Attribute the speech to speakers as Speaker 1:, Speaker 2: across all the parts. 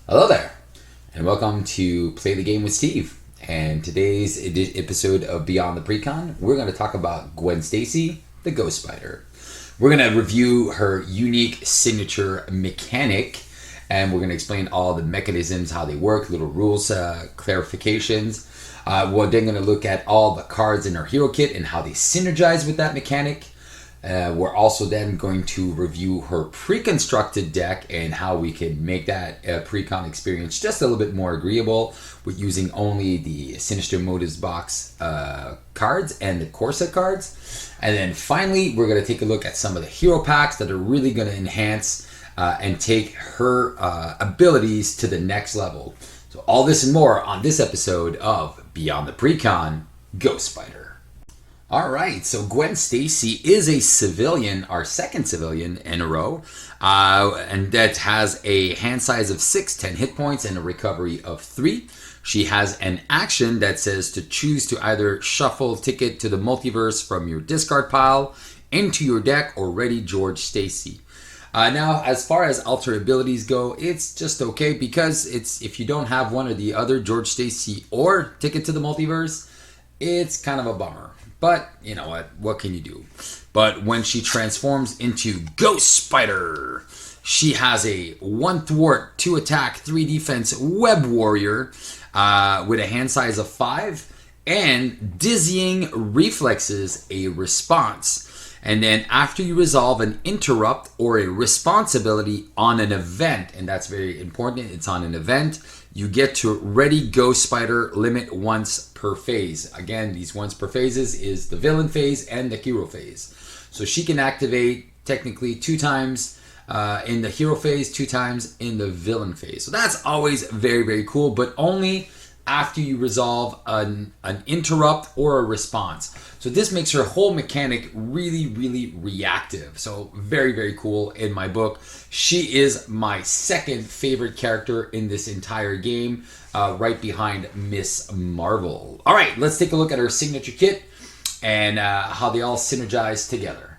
Speaker 1: Hello there, and welcome to Play the Game with Steve. And today's episode of Beyond the Precon, we're going to talk about Gwen Stacy, the Ghost Spider. We're going to review her unique signature mechanic, and we're going to explain all the mechanisms, how they work, little rules, clarifications. We're then going to look at all the cards in her hero kit and how they synergize with that mechanic. We're also then going to review her pre-constructed deck and how we can make that pre-con experience just a little bit more agreeable with using only the Sinister Motives box cards and the core set cards. And then finally, we're going to take a look at some of the hero packs that are really going to enhance and take her abilities to the next level. So all this and more on this episode of Beyond the Precon, Ghost Spider. All right, so Gwen Stacy is a civilian, our second civilian in a row, and that has a hand size of 6, 10 hit points, and a recovery of 3. She has an action that says to choose to either shuffle Ticket to the Multiverse from your discard pile into your deck or ready George Stacy. Now, as far as alter abilities go, it's just okay because if you don't have one or the other, George Stacy or Ticket to the Multiverse, it's kind of a bummer. But, you know what can you do? But when she transforms into Ghost Spider, she has a 1 thwart, 2 attack, 3 defense web warrior with a hand size of 5 and dizzying reflexes, a response. And then after you resolve an interrupt or a responsibility on an event, and that's very important, it's on an event, you get to ready Ghost Spider limit once per phase. Again, these once per phases is the villain phase and the hero phase. So she can activate technically 2 times in the hero phase, 2 times in the villain phase. So that's always very, very cool, but only after you resolve an interrupt or a response. So this makes her whole mechanic really, really reactive. So very, very cool in my book. She is my second favorite character in this entire game, right behind Miss Marvel. All right, let's take a look at her signature kit and how they all synergize together.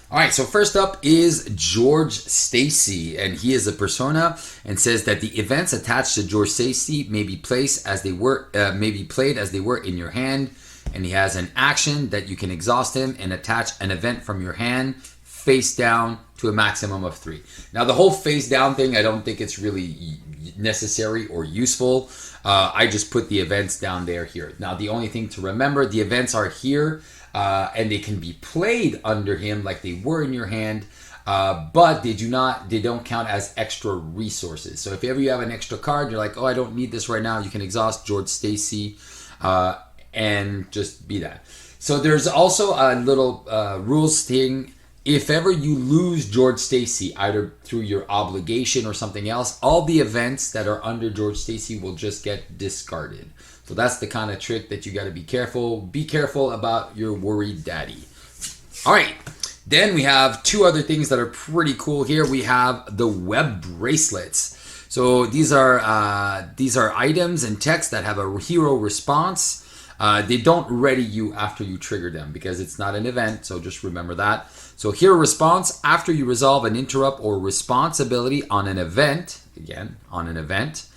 Speaker 1: All right, so first up is George Stacy, and he is a persona and says that the events attached to George Stacy may be placed as they were, may be played as they were in your hand, and he has an action that you can exhaust him and attach an event from your hand face down to a maximum of 3. Now, the whole face down thing, I don't think it's really necessary or useful. I just put the events down there here. Now, the only thing to remember, the events are here. And they can be played under him like they were in your hand, but they don't count as extra resources. So if ever you have an extra card, you're like, oh, I don't need this right now, you can exhaust George Stacy and just be that. So there's also a little rules thing. If ever you lose George Stacy, either through your obligation or something else, all the events that are under George Stacy will just get discarded. So that's the kind of trick that you got to be careful. Be careful about your worried daddy. All right. Then we have 2 other things that are pretty cool here. We have the web bracelets. So these are items and text that have a hero response. They don't ready you after you trigger them because it's not an event. So just remember that. So hero response after you resolve an interrupt or responsibility on an event. Again, on an event.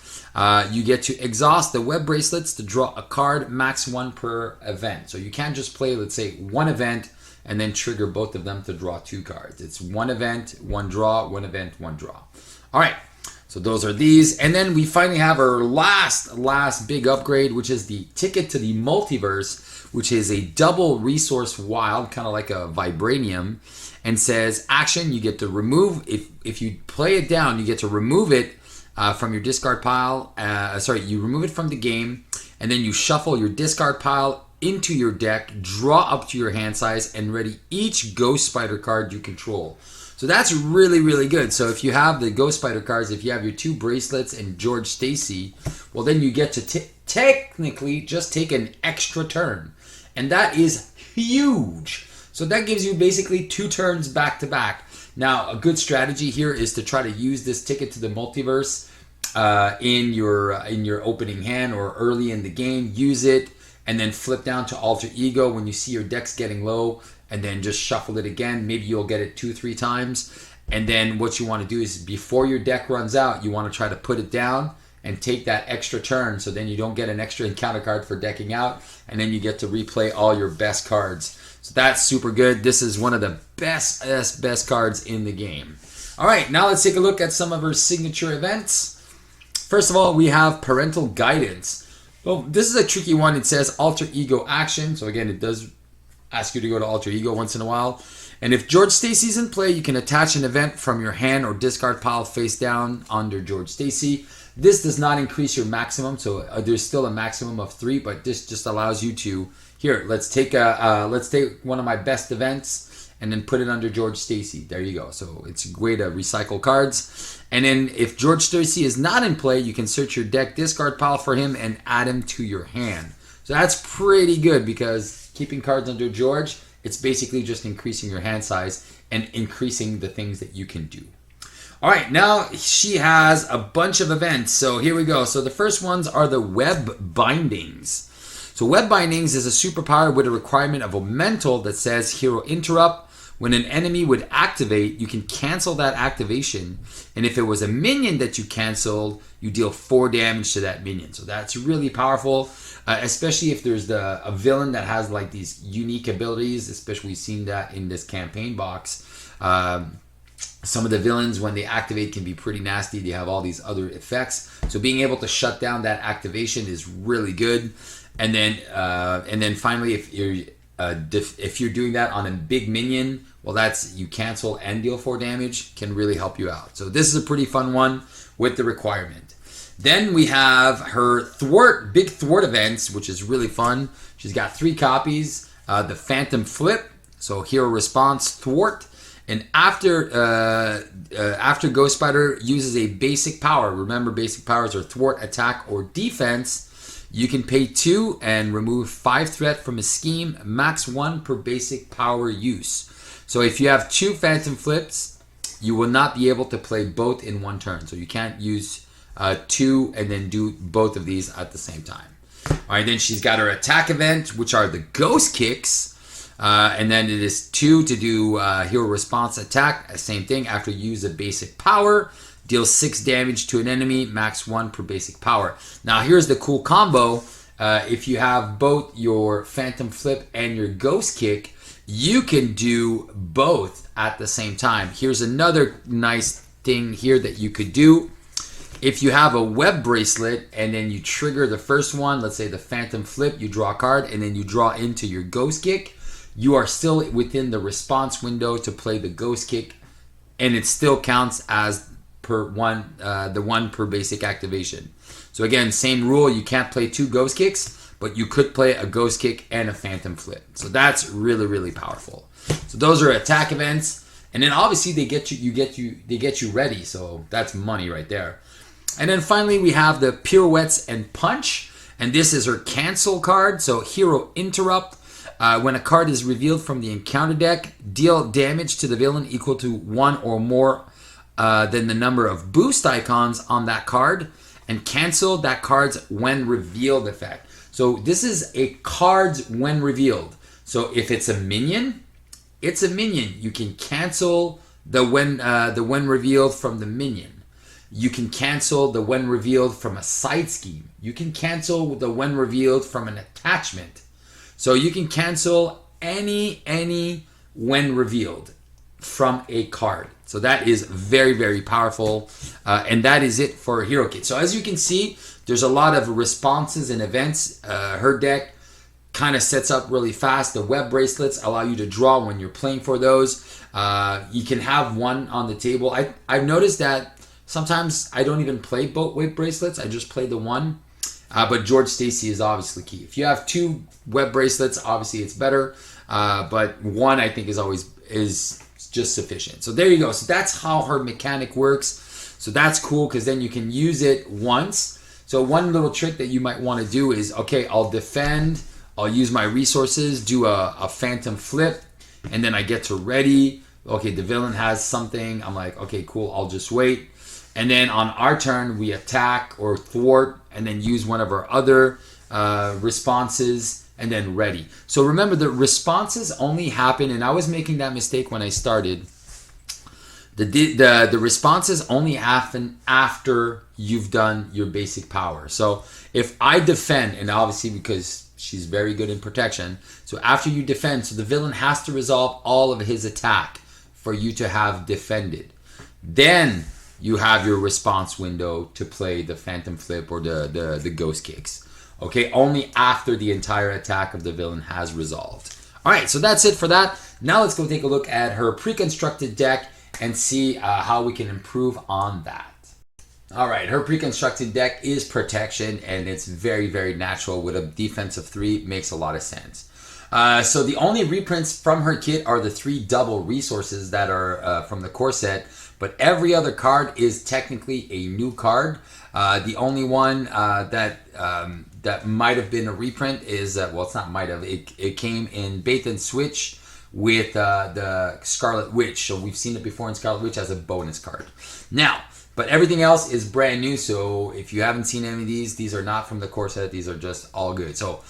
Speaker 1: You get to exhaust the web bracelets to draw a card, max 1 per event. So you can't just play, let's say, 1 event and then trigger both of them to draw 2 cards. It's 1 event, 1 draw, 1 event, 1 draw. All right, so those are these. And then we finally have our last big upgrade, which is the Ticket to the Multiverse, which is a double resource wild, kind of like a Vibranium, and says action, you get to remove, if you play it down, you get to remove it from your discard pile. You remove it from the game, and then you shuffle your discard pile into your deck, draw up to your hand size, and ready each Ghost Spider card you control. So that's really, really good. So if you have the Ghost Spider cards, if you have your 2 bracelets and George Stacy, well, then you get to technically just take an extra turn. And that is huge. So that gives you basically 2 turns back to back. Now, a good strategy here is to try to use this Ticket to the Multiverse in your opening hand or early in the game. Use it and then flip down to Alter Ego when you see your deck's getting low, and then just shuffle it again. Maybe you'll get it 2-3 times, And then what you want to do is before your deck runs out, you want to try to put it down and take that extra turn, so then you don't get an extra encounter card for decking out, and then you get to replay all your best cards. So that's super good. This is one of the best cards in the game. All right, now let's take a look at some of her signature events. First of all, we have Parental Guidance. Well, this is a tricky one. It says Alter Ego Action. So again, it does ask you to go to Alter Ego once in a while. And if George Stacy's in play, you can attach an event from your hand or discard pile face down under George Stacy. This does not increase your maximum, so there's still a maximum of 3, but this just allows you to, here, let's take one of my best events and then put it under George Stacy. There you go. So it's a way to recycle cards. And then if George Stacy is not in play, you can search your deck discard pile for him and add him to your hand. So that's pretty good, because keeping cards under George, it's basically just increasing your hand size and increasing the things that you can do. All right, now she has a bunch of events. So here we go. So the first ones are the Web Bindings. So Web Bindings is a superpower with a requirement of a mental that says Hero Interrupt. When an enemy would activate, you can cancel that activation. And if it was a minion that you canceled, you deal 4 damage to that minion. So that's really powerful, especially if there's a villain that has like these unique abilities, especially we've seen that in this campaign box. Some of the villains, when they activate, can be pretty nasty. They have all these other effects. So being able to shut down that activation is really good. And then finally, if you're doing that on a big minion, well, that's you cancel and deal 4 damage, can really help you out. So this is a pretty fun one with the requirement. Then we have her big thwart events, which is really fun. She's got 3 copies. The Phantom Flip, so hero response thwart. And after Ghost Spider uses a basic power, remember basic powers are thwart, attack, or defense, you can pay 2 and remove 5 threat from a scheme, max 1 per basic power use. So if you have 2 Phantom Flips, you will not be able to play both in one turn. So you can't use 2 and then do both of these at the same time. All right, then she's got her attack event, which are the Ghost Kicks. And then it is 2 to do hero response attack. Same thing. After you use a basic power, deal 6 damage to an enemy, max 1 per basic power. Now here's the cool combo. If you have both your Phantom Flip and your Ghost Kick, you can do both at the same time. Here's another nice thing here that you could do. If you have a Web Bracelet and then you trigger the first one, let's say the Phantom Flip, you draw a card and then you draw into your Ghost Kick, you are still within the response window to play the Ghost Kick, and it still counts as the 1 per basic activation. So again, same rule, you can't play 2 Ghost Kicks, but you could play a Ghost Kick and a Phantom Flip. So that's really, really powerful. So those are attack events, and then obviously they get you ready. So that's money right there. And then finally we have the Pirouettes and Punch, and this is her cancel card. So Hero Interrupt. When a card is revealed from the encounter deck, deal damage to the villain equal to 1 or more than the number of boost icons on that card, and cancel that card's when revealed effect. So this is a cards when revealed. So if it's a minion, it's a minion. You can cancel the when revealed from the minion. You can cancel the when revealed from a side scheme. You can cancel the when revealed from an attachment. So you can cancel any when revealed from a card. So that is very, very powerful. And that is it for Hero Kit. So as you can see, there's a lot of responses and events. Her deck kind of sets up really fast. The Web Bracelets allow you to draw when you're playing for those. You can have one on the table. I've noticed that sometimes I don't even play both Web Bracelets. I just play the one. But George Stacy is obviously key. If you have 2 Web Bracelets, obviously it's better. But 1 I think is just sufficient. So there you go. So that's how her mechanic works. So that's cool because then you can use it once. So one little trick that you might want to do is, okay, I'll defend, I'll use my resources, do a Phantom Flip, and then I get to ready. Okay, the villain has something. I'm like, okay, cool, I'll just wait. And then on our turn, we attack or thwart and then use one of our other responses and then ready. So remember, the responses only happen, and I was making that mistake when I started. The responses only happen after you've done your basic power. So if I defend, and obviously because she's very good in protection, so after you defend, so the villain has to resolve all of his attack for you to have defended. Then you have your response window to play the Phantom Flip or the Ghost Kicks. Okay, only after the entire attack of the villain has resolved. All right, so that's it for that. Now let's go take a look at her pre-constructed deck and see how we can improve on that. All right, her pre-constructed deck is protection, and it's very, very natural with a defense of 3. Makes a lot of sense. So the only reprints from her kit are the 3 double resources that are from the core set, but every other card is technically a new card. The only one that might have been a reprint is, well, it's not might have, it came in Bait and Switch with the Scarlet Witch. So we've seen it before in Scarlet Witch as a bonus card. Now, but everything else is brand new. So if you haven't seen any of these are not from the core set. These are just all good. So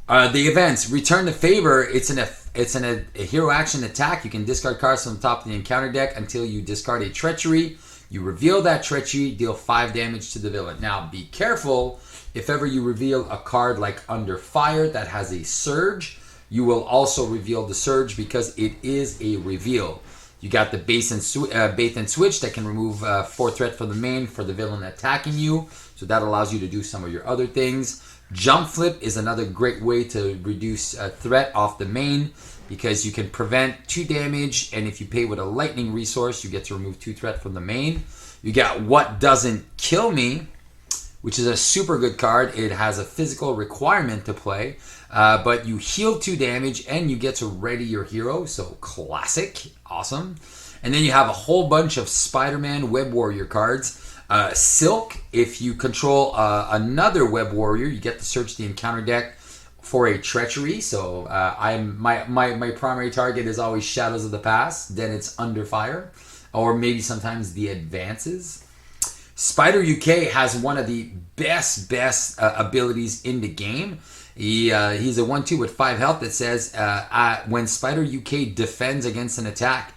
Speaker 1: the events, Return the Favor. It's a hero action attack. You can discard cards from the top of the encounter deck until you discard a Treachery. You reveal that Treachery, deal 5 damage to the villain. Now, be careful. If ever you reveal a card like Under Fire that has a Surge, you will also reveal the Surge because it is a reveal. You got the Bait and Switch that can remove 4 threat from the main for the villain attacking you. So that allows you to do some of your other things. Jump Flip is another great way to reduce threat off the main because you can prevent 2 damage, and if you pay with a lightning resource, you get to remove 2 threat from the main. You got What Doesn't Kill Me, which is a super good card. It has a physical requirement to play, but you heal 2 damage and you get to ready your hero. So classic, awesome. And then you have a whole bunch of Spider-Man Web Warrior cards. Silk, if you control another Web Warrior, you get to search the encounter deck for a Treachery. So my primary target is always Shadows of the Past. Then it's Under Fire, or maybe sometimes the Advances. Spider UK has one of the best abilities in the game. He's a 1/2 with 5 health that says when Spider UK defends against an attack,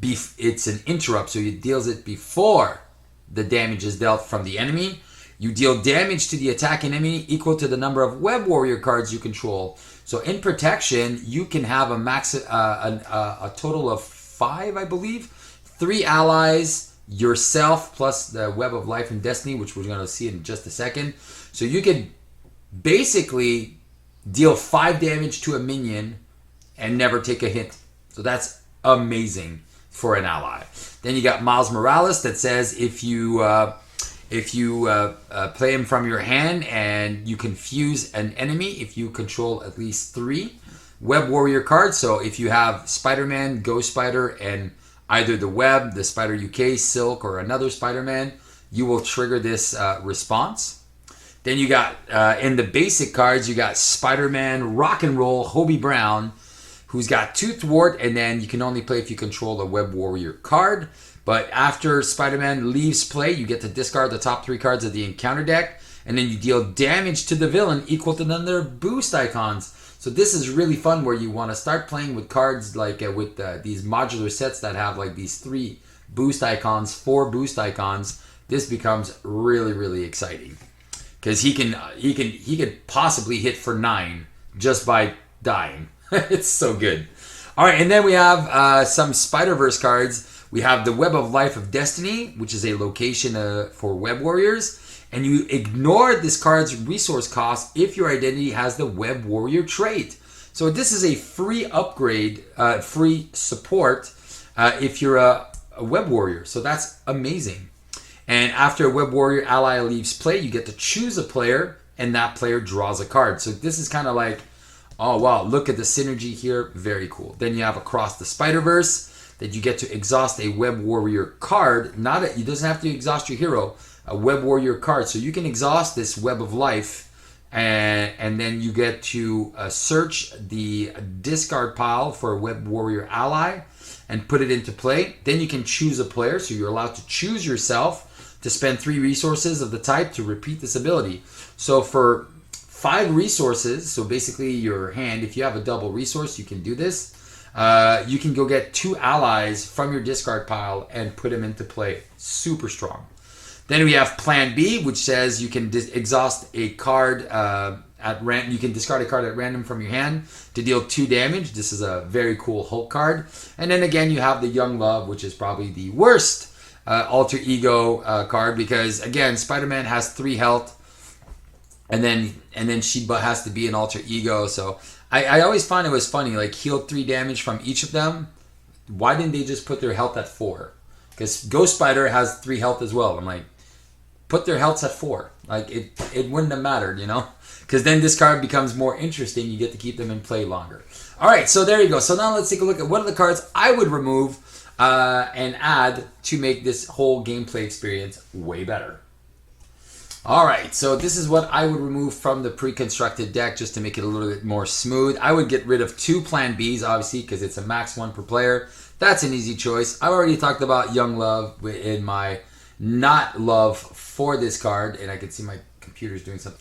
Speaker 1: it's an interrupt, so it deals it before the damage is dealt from the enemy. You deal damage to the attacking enemy equal to the number of Web Warrior cards you control. So in protection, you can have a total of 5, I believe. 3 allies, yourself, plus the Web of Life and Destiny, which we're going to see in just a second. So you can basically deal 5 damage to a minion and never take a hit. So that's amazing for an ally. Then you got Miles Morales that says if you play him from your hand and you confuse an enemy if you control at least 3 Web Warrior cards. So if you have Spider-Man, Ghost Spider, and either the Web, the Spider UK, Silk, or another Spider-Man, you will trigger this response. Then you got, in the basic cards, you got Spider-Man Rock and Roll Hobie Brown, who's got 2 Thwart, and then you can only play if you control a Web Warrior card. But after Spider-Man leaves play, you get to discard the top 3 cards of the encounter deck, and then you deal damage to the villain equal to none of their boost icons. So this is really fun where you want to start playing with cards like with these modular sets that have like these 3 boost icons, 4 boost icons. This becomes really, really exciting because he could possibly hit for 9 just by dying. It's so good. All right, and then we have some Spider-Verse cards. We have the Web of Life of Destiny, which is a location for Web Warriors. And you ignore this card's resource cost if your identity has the Web Warrior trait. So this is a free upgrade, free support if you're a Web Warrior. So that's amazing. And after a Web Warrior ally leaves play, you get to choose a player, and that player draws a card. So this is kind of like, oh wow, look at the synergy here. Very cool. Then you have Across the Spider-Verse that you get to exhaust a Web Warrior card. You doesn't have to exhaust your hero. A Web Warrior card. So you can exhaust this Web of Life, and then you get to search the discard pile for a Web Warrior ally and put it into play. Then you can choose a player. So you're allowed to choose yourself to spend 3 resources of the type to repeat this ability. So for 5 resources, so basically your hand, if you have a double resource, you can do this. you can go get 2 allies from your discard pile and put them into play. Super strong. Then we have Plan B, which says you can exhaust a card at random. You can discard a card at random from your hand to deal 2 damage. This is a very cool Hulk card. And then again, you have the Young Love, which is probably the worst alter ego card, because again, Spider-Man has 3 health, and then she has to be an alter ego. So I always find it was funny, like heal 3 damage from each of them. Why didn't they just put their health at 4? Because Ghost Spider has 3 health as well. I'm like, put their healths at 4. Like it wouldn't have mattered, you know? Because then this card becomes more interesting. You get to keep them in play longer. All right, so there you go. So now let's take a look at what are the cards I would remove and add to make this whole gameplay experience way better. All right, so this is what I would remove from the pre-constructed deck just to make it a little bit more smooth. I would get rid of 2 Plan Bs, obviously, because it's a max 1 per player. That's an easy choice. I already talked about Young Love in my not love for this card, and I can see my computer's doing something.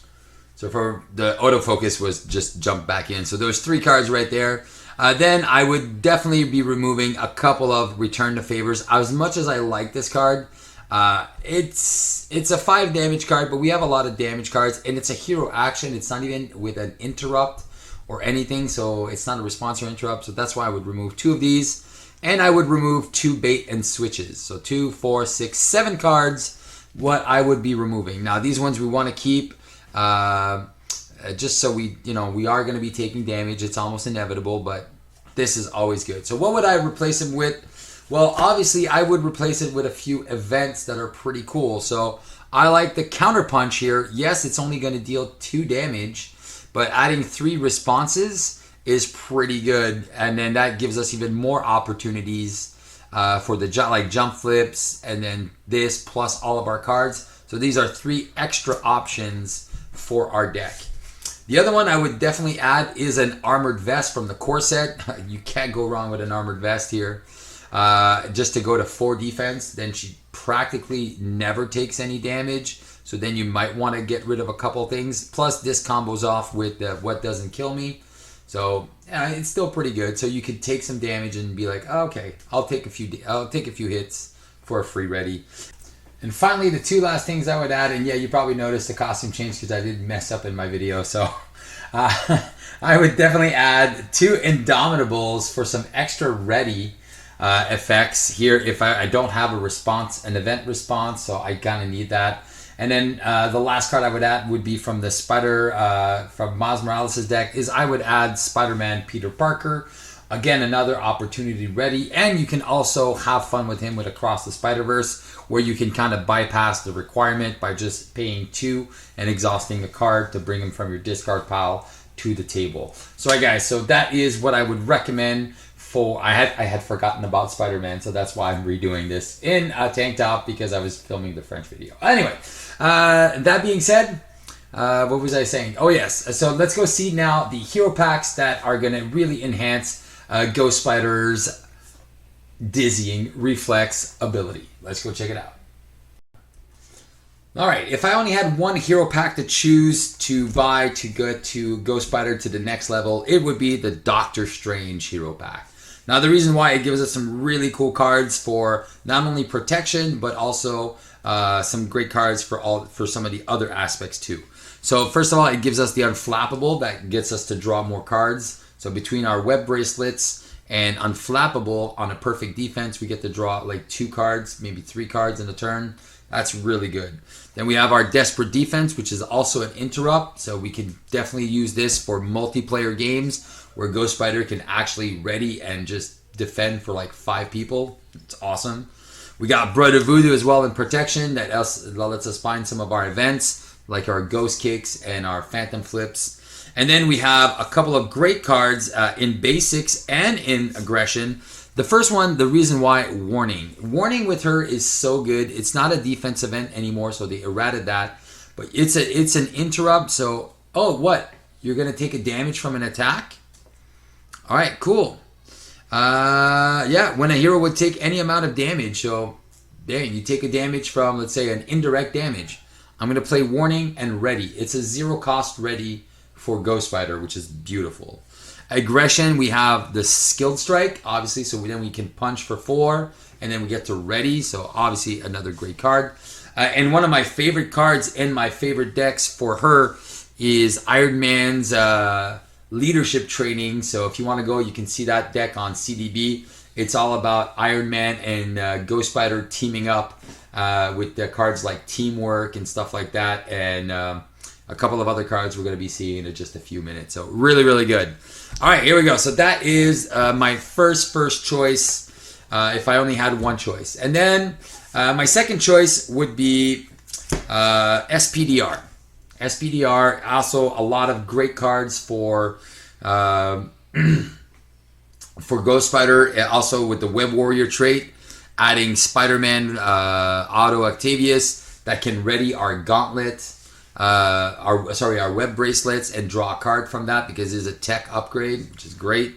Speaker 1: So for the autofocus was just jumped back in. So those 3 cards right there. Then I would definitely be removing a couple of Return to Favors. As much as I like this card, it's a 5 damage card, but we have a lot of damage cards, and it's a hero action. It's not even with an interrupt or anything, so it's not a response or interrupt. So that's why I would remove 2 of these. And I would remove 2 bait and switches. So 2, 4, 6, 7 cards, what I would be removing. Now these ones we want to keep just so we are going to be taking damage. It's almost inevitable, but this is always good. So what would I replace them with? Well, obviously I would replace it with a few events that are pretty cool. So I like the Counterpunch here. Yes, it's only going to deal 2 damage, but adding 3 responses is pretty good, and then that gives us even more opportunities for the jump flips, and then this plus all of our cards. So these are 3 extra options for our deck. The other one I would definitely add is an Armored Vest from the core set. You can't go wrong with an Armored Vest here. Just to go to 4 defense, then she practically never takes any damage. So then you might want to get rid of a couple things. Plus this combos off with the What Doesn't Kill Me. So it's still pretty good. So you could take some damage and be like, oh, okay, I'll take a few hits for a free ready. And finally, the 2 last things I would add, and yeah, you probably noticed the costume change because I did mess up in my video. So I would definitely add 2 Indomitables for some extra ready effects here if I don't have an event response, so I kind of need that. And then the last card I would add would be from the from Miles Morales' deck, is I would add Spider-Man Peter Parker. Again, another opportunity ready, and you can also have fun with him with Across the Spider-Verse, where you can kind of bypass the requirement by just paying 2 and exhausting a card to bring him from your discard pile to the table. So guys, so that is what I would recommend for, I had forgotten about Spider-Man, so that's why I'm redoing this in a tank top, because I was filming the French video. Anyway, that being said, what was I saying? Oh yes, so let's go see now the hero packs that are going to really enhance Ghost Spider's dizzying reflex ability. Let's go check it out. Alright, if I only had one hero pack to choose to buy to get to Ghost Spider to the next level, it would be the Doctor Strange hero pack. Now the reason why, it gives us some really cool cards for not only protection, but also some great cards for some of the other aspects too. So first of all, it gives us the Unflappable that gets us to draw more cards. So between our web bracelets and Unflappable on a perfect defense, we get to draw like 2 cards, maybe 3 cards in a turn. That's really good. Then we have our Desperate Defense, which is also an interrupt. So we can definitely use this for multiplayer games where Ghost Spider can actually ready and just defend for like 5 people. It's awesome. We got Brother Voodoo as well in protection. That lets us find some of our events, like our Ghost Kicks and our Phantom Flips. And then we have a couple of great cards in basics and in aggression. The first one, the reason why, Warning. Warning with her is so good. It's not a defense event anymore, so they errated that. But it's an interrupt, so, oh, what? You're going to take a damage from an attack? All right, cool. Yeah, when a hero would take any amount of damage, so, dang, you take a damage from, let's say, an indirect damage. I'm going to play Warning and Ready. It's a 0 cost ready for Ghost Spider, which is beautiful. Aggression, we have the skilled strike, obviously, so then we can punch for 4, and then we get to ready, so obviously another great card. And one of my favorite cards in my favorite decks for her is Iron Man's leadership training. So if you want to go, you can see that deck on CDB. It's all about Iron Man and Ghost Spider teaming up with the cards like Teamwork and stuff like that, and a couple of other cards we're going to be seeing in just a few minutes. So really, really good. All right, here we go. So that is my first choice if I only had one choice. And then my second choice would be SPDR. SPDR, also a lot of great cards for Ghost Spider, also with the Web Warrior trait, adding Spider-Man Auto Octavius that can ready our gauntlet, our web bracelets, and draw a card from that because it's a tech upgrade, which is great.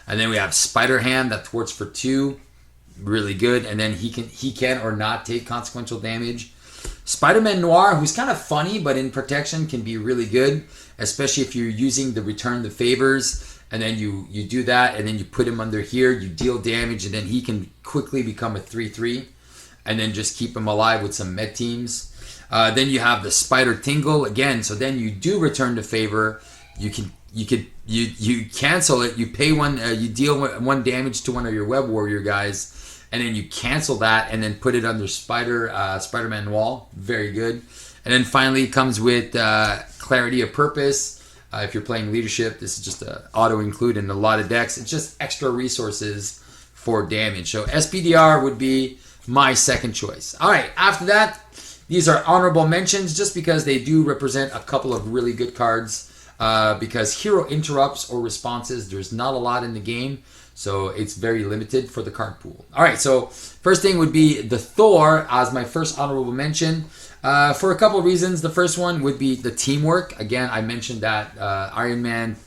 Speaker 1: And then we have Spider-Ham that thwarts for 2, really good. And then he can or not take consequential damage. Spider-Man Noir, who's kind of funny, but in protection can be really good, especially if you're using the Return the Favors, and then you do that, and then you put him under here, you deal damage, and then he can quickly become a 3/3, and then just keep him alive with some med teams. Then you have the Spider Tingle again, so then you do Return the Favor, you cancel it, you pay one, you deal 1 damage to one of your Web Warrior guys, and then you cancel that and then put it under Spider-Man Wall. Very good. And then finally it comes with Clarity of Purpose. If you're playing Leadership, this is just an auto-include in a lot of decks. It's just extra resources for damage. So SPDR would be my second choice. All right, after that, these are honorable mentions just because they do represent a couple of really good cards. Because hero interrupts or responses, there's not a lot in the game. So it's very limited for the card pool. All right, so first thing would be the Thor as my first honorable mention for a couple of reasons. The first one would be the Teamwork. Again, I mentioned that Iron Man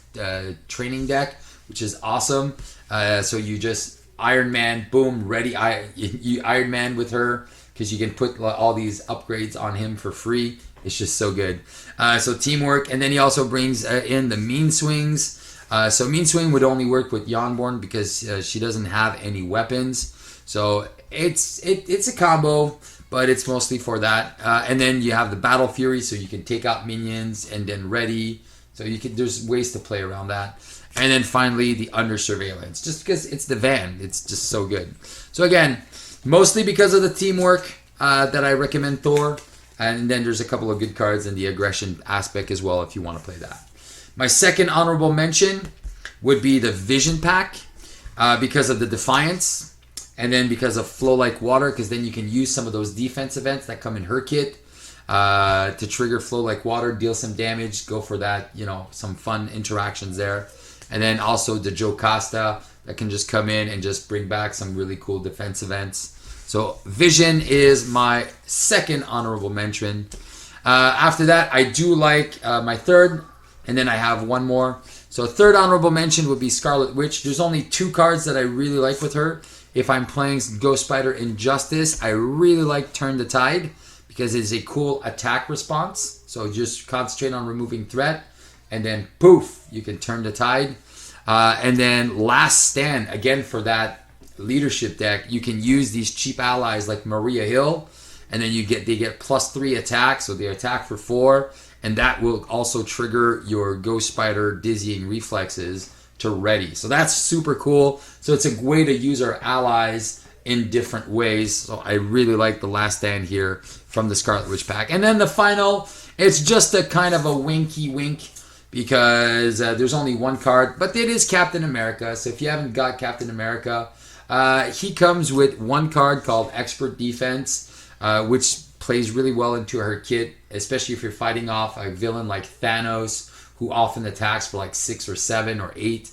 Speaker 1: training deck, which is awesome. So you just Iron Man, boom, ready. You Iron Man with her because you can put all these upgrades on him for free. It's just so good. So Teamwork, and then he also brings in the Mean Swings. So Mean Swing would only work with Yonborn because she doesn't have any weapons. So it's a combo, but it's mostly for that. And then you have the Battle Fury, so you can take out minions and then ready. So there's ways to play around that. And then finally the Under Surveillance, just because it's the van. It's just so good. So again, mostly because of the Teamwork that I recommend Thor. And then there's a couple of good cards in the aggression aspect as well if you want to play that. My second honorable mention would be the Vision Pack because of the Defiance, and then because of Flow Like Water, because then you can use some of those defense events that come in her kit to trigger Flow Like Water, deal some damage, go for that, some fun interactions there. And then also the Jocasta that can just come in and just bring back some really cool defense events. So Vision is my second honorable mention. After that, I do like my third, and then I have one more. So third honorable mention would be Scarlet Witch. There's only 2 cards that I really like with her. If I'm playing Ghost Spider Injustice, I really like Turn the Tide because it's a cool attack response. So just concentrate on removing threat, and then poof, you can turn the tide. And then Last Stand, again for that leadership deck, you can use these cheap allies like Maria Hill, and then they get +3 attack, so they attack for 4, and that will also trigger your Ghost Spider Dizzying Reflexes to ready. So that's super cool. So it's a way to use our allies in different ways. So I really like the Last Stand here from the Scarlet Witch pack. And then the final, it's just a kind of a winky wink because there's only one card, but it is Captain America. So if you haven't got Captain America, he comes with one card called Expert Defense, which plays really well into her kit, especially if you're fighting off a villain like Thanos, who often attacks for like 6 or 7 or 8.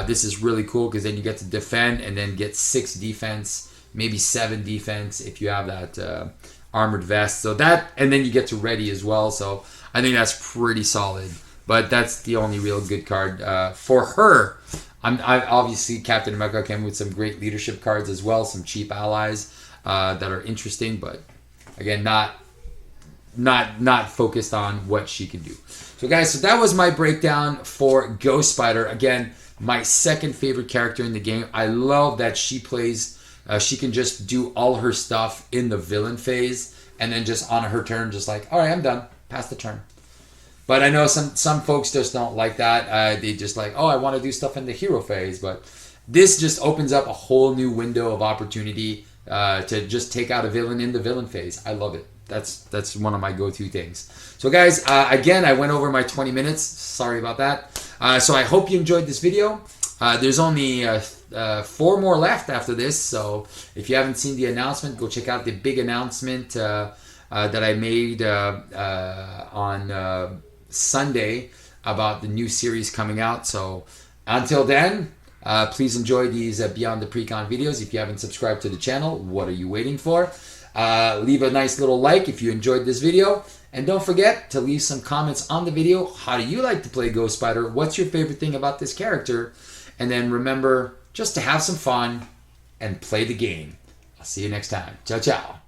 Speaker 1: This is really cool because then you get to defend and then get 6 defense, maybe 7 defense if you have that armored vest. So that, and then you get to ready as well. So I think that's pretty solid. But that's the only real good card for her. I obviously Captain America came with some great leadership cards as well, some cheap allies that are interesting, but again, not focused on what she can do. So guys, so that was my breakdown for Ghost Spider. Again, my second favorite character in the game. I love that she plays, she can just do all her stuff in the villain phase, and then just on her turn, just like, all right, I'm done. Pass the turn. But I know some folks just don't like that. They just like, oh, I want to do stuff in the hero phase. But this just opens up a whole new window of opportunity to just take out a villain in the villain phase. I love it. That's one of my go-to things. So guys, again, I went over my 20 minutes. Sorry about that. So I hope you enjoyed this video. There's only 4 more left after this. So if you haven't seen the announcement, go check out the big announcement that I made on Sunday about the new series coming out. So until then, please enjoy these Beyond the Precon videos. If you haven't subscribed to the channel, what are you waiting for? Leave a nice little like if you enjoyed this video. And don't forget to leave some comments on the video. How do you like to play Ghost Spider? What's your favorite thing about this character? And then remember just to have some fun and play the game. I'll see you next time. Ciao, ciao.